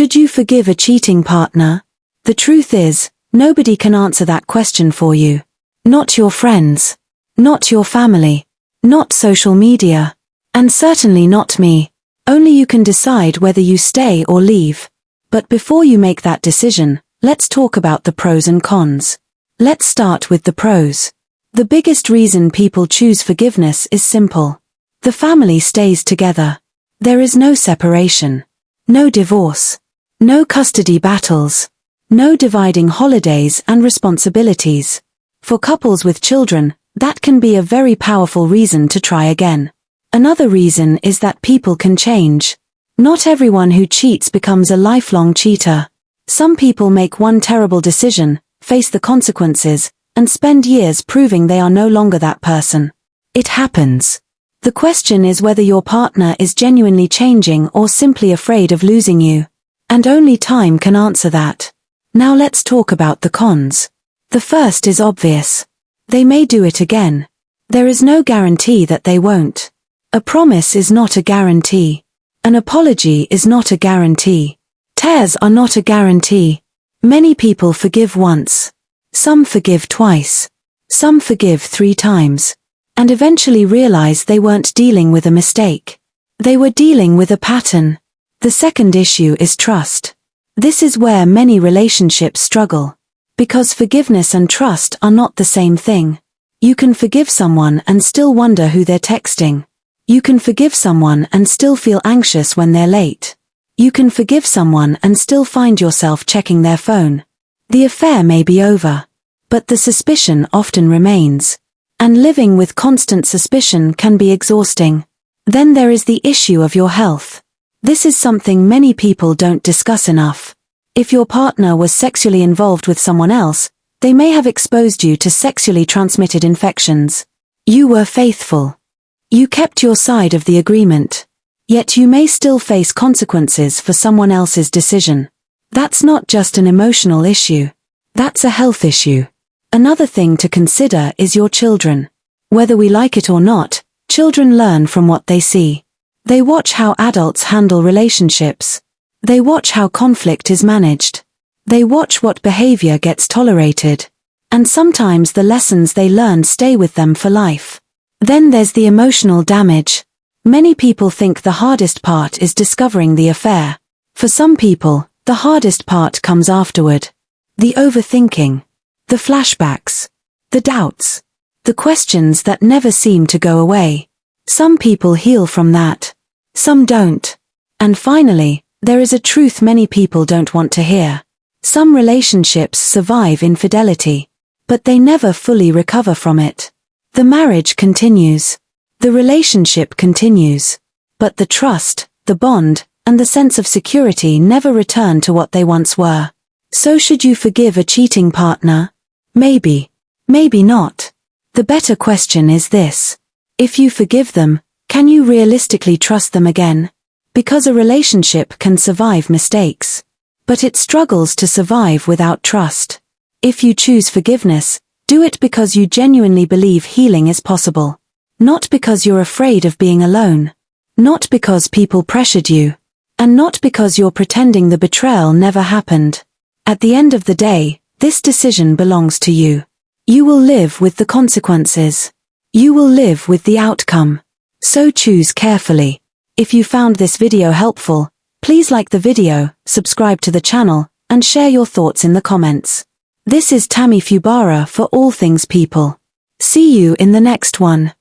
Should you forgive a cheating partner? The truth is, nobody can answer that question for you. Not your friends. Not your family. Not social media. And certainly not me. Only you can decide whether you stay or leave. But before you make that decision, let's talk about the pros and cons. Let's start with the pros. The biggest reason people choose forgiveness is simple. The family stays together. There is no separation. No divorce. No custody battles. No dividing holidays and responsibilities. For couples with children, that can be a very powerful reason to try again. Another reason is that people can change. Not everyone who cheats becomes a lifelong cheater. Some people make one terrible decision, face the consequences, and spend years proving they are no longer that person. It happens. The question is whether your partner is genuinely changing or simply afraid of losing you. And only time can answer that. Now let's talk about the cons. The first is obvious. They may do it again. There is no guarantee that they won't. A promise is not a guarantee. An apology is not a guarantee. Tears are not a guarantee. Many people forgive once. Some forgive twice. Some forgive 3 times. And eventually realize they weren't dealing with a mistake. They were dealing with a pattern. The second issue is trust. This is where many relationships struggle. Because forgiveness and trust are not the same thing. You can forgive someone and still wonder who they're texting. You can forgive someone and still feel anxious when they're late. You can forgive someone and still find yourself checking their phone. The affair may be over. But the suspicion often remains. And living with constant suspicion can be exhausting. Then there is the issue of your health. This is something many people don't discuss enough. If your partner was sexually involved with someone else, they may have exposed you to sexually transmitted infections. You were faithful. You kept your side of the agreement. Yet you may still face consequences for someone else's decision. That's not just an emotional issue. That's a health issue. Another thing to consider is your children. Whether we like it or not, children learn from what they see. They watch how adults handle relationships. They watch how conflict is managed. They watch what behavior gets tolerated. And sometimes the lessons they learn stay with them for life. Then there's the emotional damage. Many people think the hardest part is discovering the affair. For some people, the hardest part comes afterward. The overthinking. The flashbacks. The doubts. The questions that never seem to go away. Some people heal from that. Some don't. And finally, there is a truth many people don't want to hear. Some relationships survive infidelity. But they never fully recover from it. The marriage continues. The relationship continues. But the trust, the bond, and the sense of security never return to what they once were. So should you forgive a cheating partner? Maybe. Maybe not. The better question is this. If you forgive them, can you realistically trust them again? Because a relationship can survive mistakes. But it struggles to survive without trust. If you choose forgiveness, do it because you genuinely believe healing is possible. Not because you're afraid of being alone. Not because people pressured you. And not because you're pretending the betrayal never happened. At the end of the day, this decision belongs to you. You will live with the consequences. You will live with the outcome. So choose carefully. If you found this video helpful, please like the video, subscribe to the channel, and share your thoughts in the comments. This is Tammy Fubara for All Things People. See you in the next one.